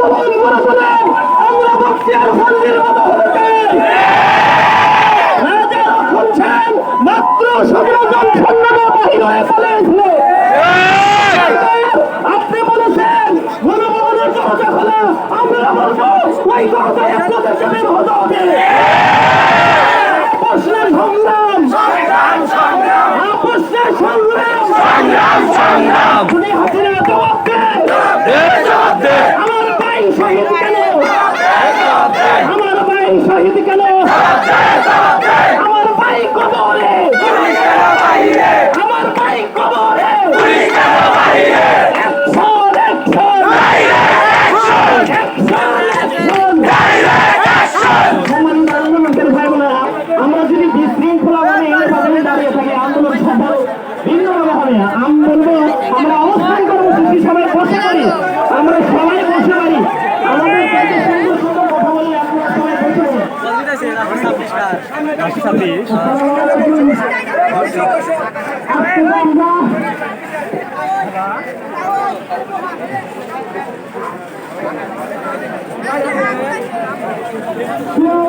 আন্দোলন করে তোলেন, আমরা বক্তিয়ার ফন্দির মতো হতে চাই। রাজারা খুলছেন, মাত্র 17 জন সৈন্য বাহির হয়ে পালিয়েছিল। আপনি বলেছেন গণভবনের দরজা খোলা, আমরা বলবো ওই দরজায় আপনাদেরকে বের হতে হবে। প্রশ্নের সংগ্রাম, প্রশ্নের সংগ্রাম, তুমি হাসিনা জবাব দে। আমার ভাই শহীদ কেন? আমার ভাই শহীদ কেন? আমার ভাই কবরে, আমার ভাই কবরে। আমরা যদি বিশৃঙ্খলা মানে দাঁড়িয়ে থাকি, আন্দোলন সফল ভিন্নভাবে হবে। আমি বলবো আমরা অবস্থান কর্মসূচি সবাই বসে পারি, আমরা সবাই বসে পারি। আমাদের কাছে সুন্দর সুন্দর কথা বলি, আপনারা সবাই বসে পারি।